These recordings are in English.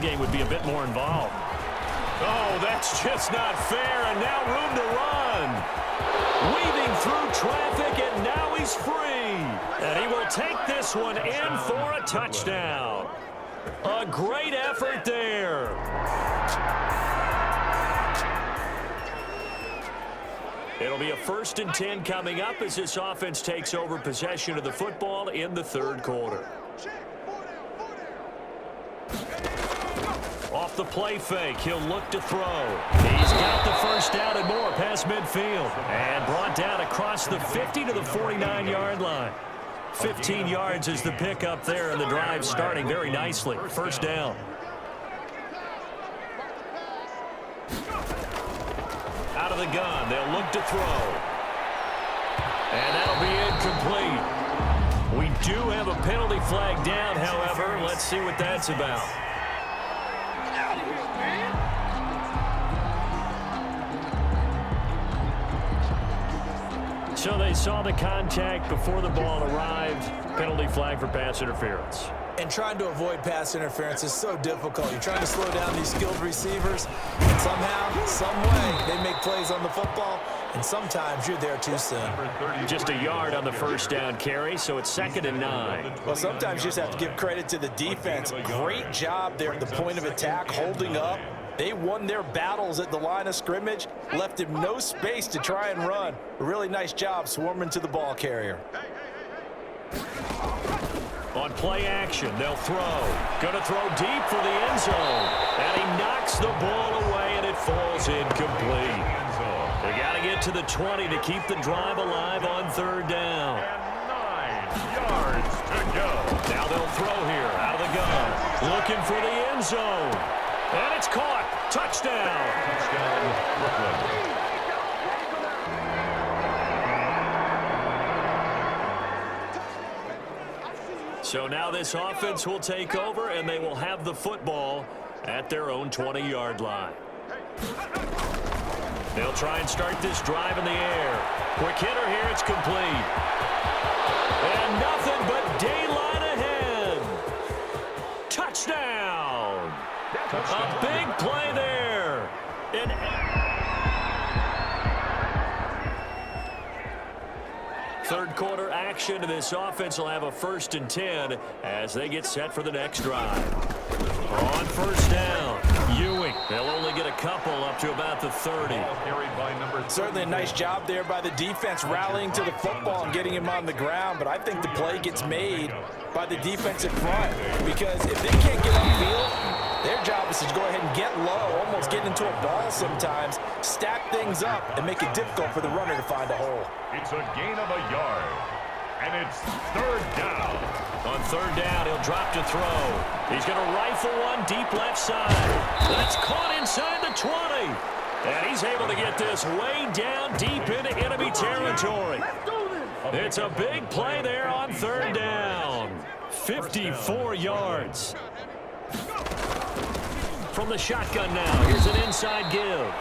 game would be a bit more involved. Oh, that's just not fair, and now room to run. Weaving through traffic, and now he's free. And he will take this one in for a touchdown. A great effort there. It'll be a 1st and 10 coming up as this offense takes over possession of the football in the 3rd quarter. Off the play fake, he'll look to throw. He's got the first down and more past midfield. And brought down across the 50 to the 49-yard line. 15 yards is the pickup there, and the drive starting very nicely. 1st down. Out of the gun, they'll look to throw. And that'll be incomplete. We do have a penalty flag down, however. Let's see what that's about. So they saw the contact before the ball arrived. Penalty flag for pass interference. And trying to avoid pass interference is so difficult. You're trying to slow down these skilled receivers, and somehow, some way, they make plays on the football, and sometimes you're there too soon. Just a yard on the 1st down carry, so it's 2nd and 9. Well, sometimes you just have to give credit to the defense. Great job there at the point of attack, holding up. They won their battles at the line of scrimmage, left him no space to try and run. A really nice job swarming to the ball carrier. On play action, they'll throw. Going to throw deep for the end zone. And he knocks the ball away, and it falls incomplete. They got to get to the 20 to keep the drive alive on 3rd down. And 9 yards to go. Now they'll throw here out of the gun. Looking for the end zone. And it's caught. Touchdown. Touchdown, Brooklyn. So now this offense will take over, and they will have the football at their own 20-yard line. They'll try and start this drive in the air. Quick hitter here. It's complete. And nothing but daylight ahead. Touchdown. A big play there. Third quarter action, and this offense will have a 1st and 10 as they get set for the next drive. On 1st down, Ewing. They'll only get a couple up to about the 30. Certainly a nice job there by the defense rallying to the football and getting him on the ground, but I think the play gets made by the defensive front because if they can't get upfield, their job is to go ahead and get low, almost get into a ball sometimes, stack things up, and make it difficult for the runner to find a hole. It's a gain of a yard, and it's 3rd down. On 3rd down, he'll drop to throw. He's going to rifle one deep left side. That's caught inside the 20. And he's able to get this way down deep into enemy territory. It's a big play there on 3rd down. 54 yards. From the shotgun now, here's an inside give.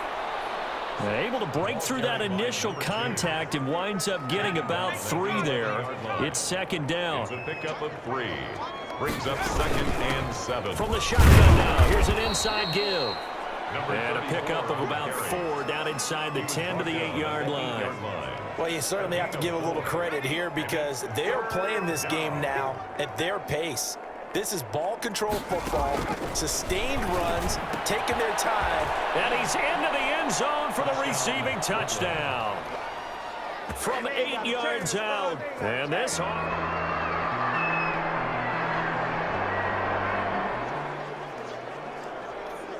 Able to break through that initial contact and winds up getting about 3 there. It's 2nd down. It's a pickup of 3. Brings up 2nd and 7. From the shotgun now, here's an inside give. And a pickup of about 4 down inside the 10 to the 8-yard line. Well, you certainly have to give a little credit here because they're playing this game now at their pace. This is ball control football, sustained runs, taking their time. And he's into the end zone for the receiving touchdown. From 8 yards out. And this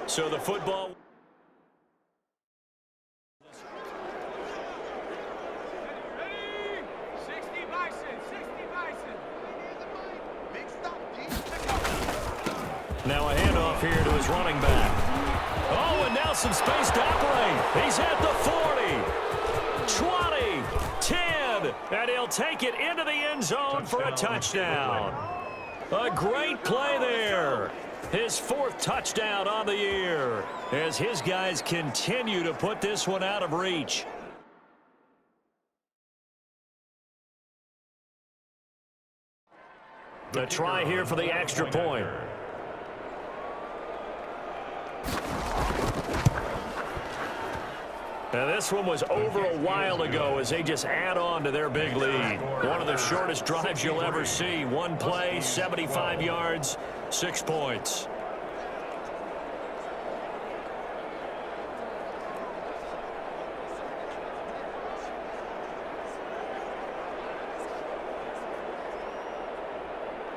so the football. Now a handoff here to his running back. Oh, and now some space to operate. He's at the 40, 20, 10, and he'll take it into the end zone for a touchdown. A great play there. His 4th touchdown on the year as his guys continue to put this one out of reach. A try here for the extra point. And this one was over a while ago as they just add on to their big lead. One of the shortest drives you'll ever see. One play, 75 yards, 6 points.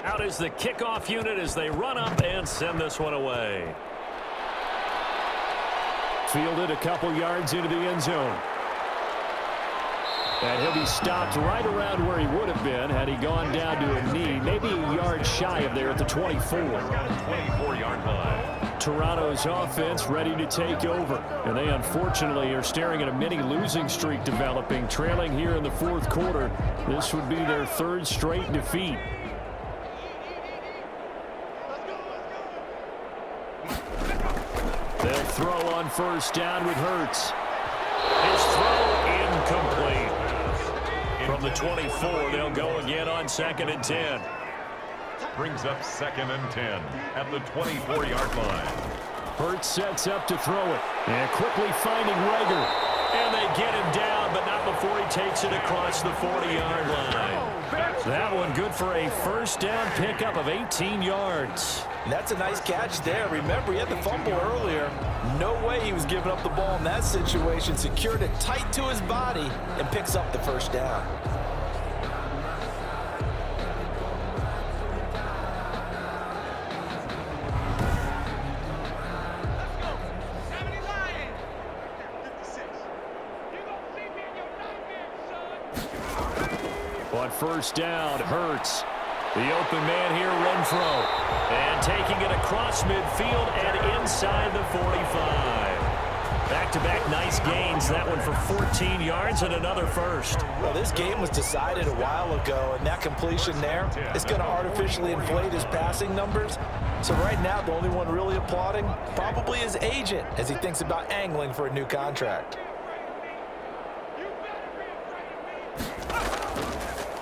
Out is the kickoff unit as they run up and send this one away. Fielded a couple yards into the end zone. And he'll be stopped right around where he would have been had he gone down to a knee, maybe a yard shy of there at the 24. 24-yard line. Toronto's offense ready to take over. And they unfortunately are staring at a mini losing streak developing, trailing here in the fourth quarter. This would be their third straight defeat. They'll throw on first down with Hurts. His throw incomplete. From the 24, they'll go again on 2nd and 10. Brings up 2nd and 10 at the 24-yard line. Hurts sets up to throw it. And quickly finding Rager. And they get him down, but not before he takes it across the 40-yard line. That one good for a first down pickup of 18 yards. That's a nice catch there. Remember, he had the fumble earlier. No way he was giving up the ball in that situation. Secured it tight to his body and picks up the first down. On first down, Hurts. The open man here, Renfro. And taking it across midfield and inside the 45. Back-to-back nice gains. That one for 14 yards and another first. Well, this game was decided a while ago, and that completion there is going to artificially inflate his passing numbers. So right now, the only one really applauding probably his agent as he thinks about angling for a new contract.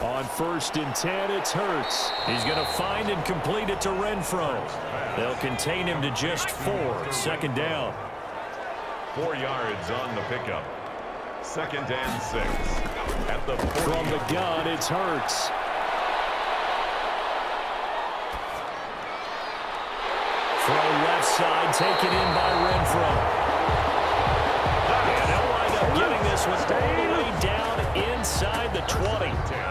On 1st and 10, it's Hurts. He's going to find and complete it to Renfro. They'll contain him to just 4. 2nd down. 4 yards on the pickup. 2nd and 6 at the 40. From the gun, it's Hurts. Throw left side, taken in by Renfro. And they'll wind up getting this one all the way down inside the 20.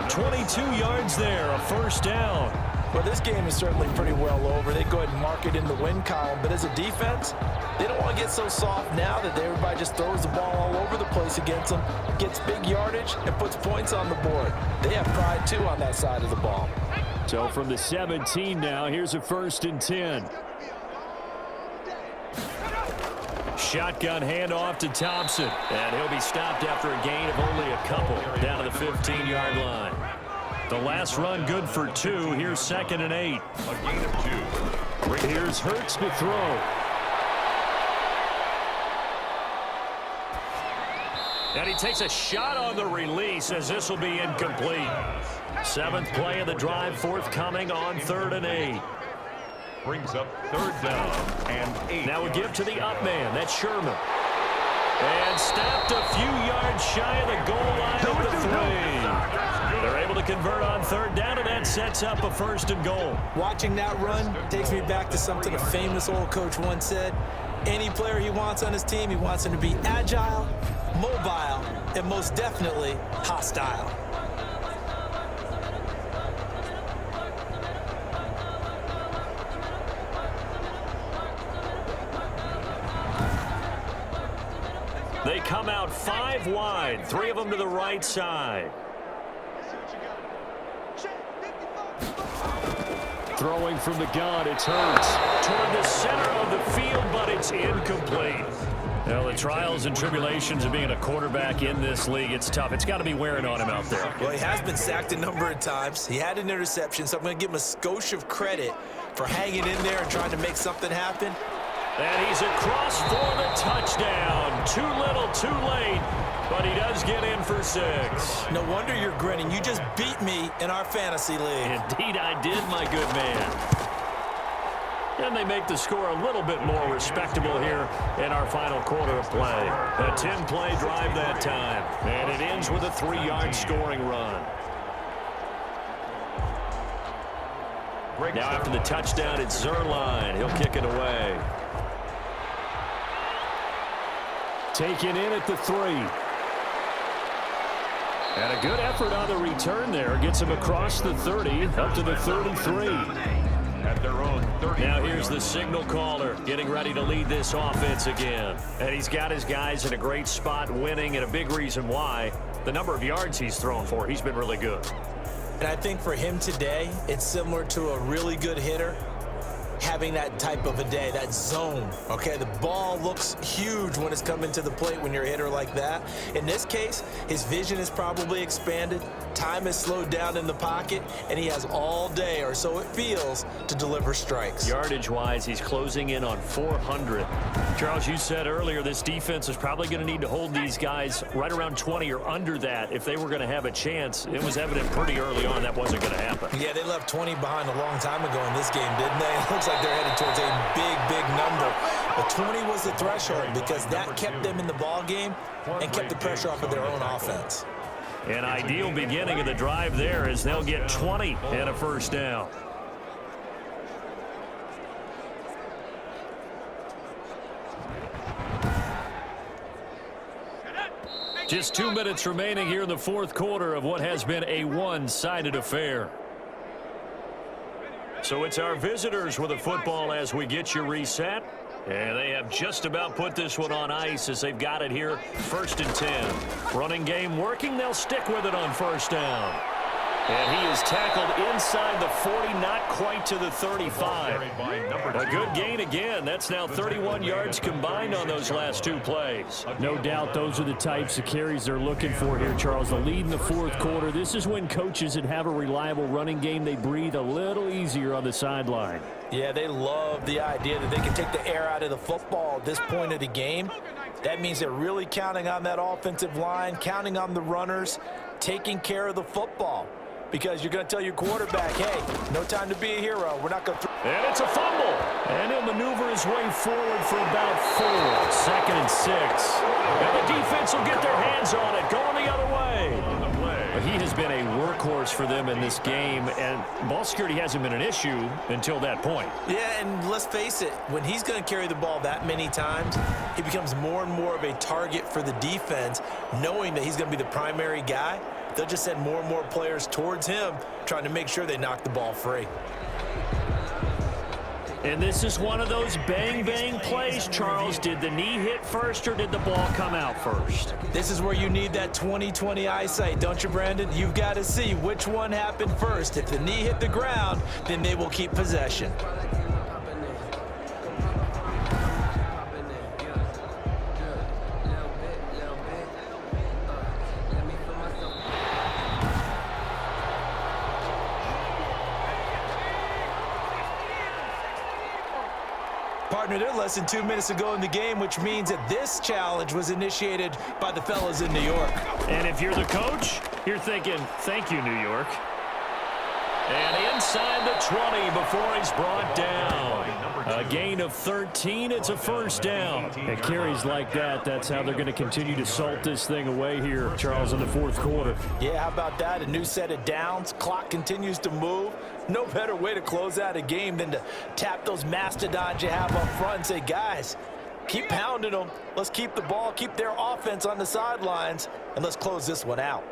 22 yards there, a first down. Well, this game is certainly pretty well over. They go ahead and mark it in the win column. But as a defense, they don't want to get so soft now that everybody just throws the ball all over the place against them, gets big yardage, and puts points on the board. They have pride, too, on that side of the ball. So from the 17 now, here's a 1st and 10. Shotgun handoff to Thompson. And he'll be stopped after a gain of only a couple down to the 15-yard line. The last run good for 2. Here's 2nd and 8. A gain of 2. Here's Hurts to throw. And he takes a shot on the release as this will be incomplete. 7th play of the drive forthcoming on 3rd and 8. Brings up 3rd down and 8. Now we give to the up man. That's Sherman. And stopped a few yards shy of the goal line at the 3. They're able to convert on 3rd down, and that sets up a 1st and goal. Watching that run takes me back to something a famous old coach once said. Any player he wants on his team, he wants him to be agile, mobile, and most definitely hostile. They come out 5 wide, 3 of them to the right side. Throwing from the gun, it's Hurts. Toward the center of the field, but it's incomplete. Well, the trials and tribulations of being a quarterback in this league, it's tough. It's got to be wearing on him out there. Well, he has been sacked a number of times. He had an interception, so I'm going to give him a skosh of credit for hanging in there and trying to make something happen. And he's across for the touchdown. Too little, too late, but he does get in for 6. No wonder you're grinning. You just beat me in our fantasy league. Indeed I did, my good man. And they make the score a little bit more respectable here in our final quarter of play. A 10-play drive that time. And it ends with a 3-yard scoring run. Now after the touchdown, it's Zerline. He'll kick it away. Taken in at the 3. And a good effort on the return there. Gets him across the 30, up to the 33. At their own 30. Now here's the signal caller getting ready to lead this offense again. And he's got his guys in a great spot winning, and a big reason why, the number of yards he's thrown for. He's been really good. And I think for him today, it's similar to a really good hitter having that type of a day, that zone, okay? The ball looks huge when it's coming to the plate when you're a hitter like that. In this case, his vision is probably expanded, time is slowed down in the pocket, and he has all day, or so it feels, to deliver strikes. Yardage-wise, he's closing in on 400. Charles, you said earlier this defense is probably going to need to hold these guys right around 20 or under that if they were going to have a chance. It was evident pretty early on that wasn't going to happen. Yeah, they left 20 behind a long time ago in this game, didn't they? It looks like they're headed towards a big number. But 20 was the threshold because that kept them in the ball game and kept the pressure off of their own offense. An ideal beginning of the drive there as they'll get 20 and a first down. Just 2 minutes remaining here in the fourth quarter of what has been a one-sided affair. So it's our visitors with the football as we get you reset. And they have just about put this one on ice as they've got it here. 1st and 10. Running game working. They'll stick with it on first down. And he is tackled inside the 40, not quite to the 35. A good gain again. That's now 31 yards combined on those last 2 plays. No doubt those are the types of carries they're looking for here, Charles. The lead in the fourth quarter. This is when coaches that have a reliable running game, they breathe a little easier on the sideline. Yeah, they love the idea that they can take the air out of the football at this point of the game. That means they're really counting on that offensive line, counting on the runners, taking care of the football. Because you're going to tell your quarterback, hey, no time to be a hero. We're not going to. And it's a fumble. And he'll maneuver his way forward for about 4. 2nd and 6. And the defense will get their hands on it, going the other way. But he has been a workhorse for them in this game, and ball security hasn't been an issue until that point. Yeah, and let's face it, when he's going to carry the ball that many times, he becomes more and more of a target for the defense, knowing that he's going to be the primary guy. They'll just send more and more players towards him, trying to make sure they knock the ball free. And this is one of those bang-bang plays, Charles. Did the knee hit first or did the ball come out first? This is where you need that 20/20 eyesight, don't you, Brandon? You've got to see which one happened first. If the knee hit the ground, then they will keep possession. Partner, they're less than 2 minutes ago in the game, which means that this challenge was initiated by the fellas in New York. And if you're the coach, you're thinking, thank you, New York. And inside the 20 before he's brought down. A gain of 13. It's a first down. And carries like that, that's how they're going to continue to salt this thing away here, Charles, in the fourth quarter. Yeah, how about that? A new set of downs. Clock continues to move. No better way to close out a game than to tap those mastodons you have up front and say, guys, keep pounding them. Let's keep the ball, keep their offense on the sidelines, and let's close this one out.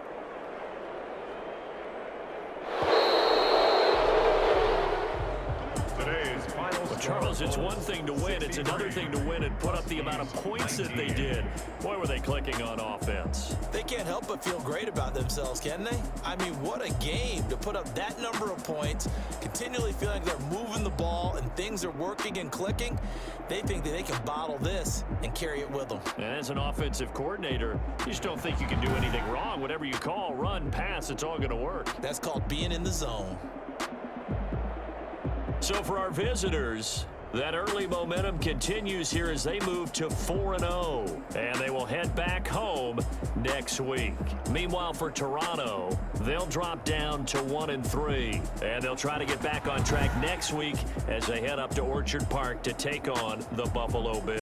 Charles, it's one thing to win. It's another thing to win and put up the amount of points that they did. Boy, were they clicking on offense. They can't help but feel great about themselves, can they? I mean, what a game to put up that number of points, continually feeling like they're moving the ball and things are working and clicking. They think that they can bottle this and carry it with them. And as an offensive coordinator, you just don't think you can do anything wrong. Whatever you call, run, pass, it's all going to work. That's called being in the zone. So for our visitors, That early momentum continues here as they move to 4-0. And they will head back home next week. Meanwhile, for Toronto, they'll drop down to 1-3. And they'll try to get back on track next week as they head up to Orchard Park to take on the Buffalo Bills.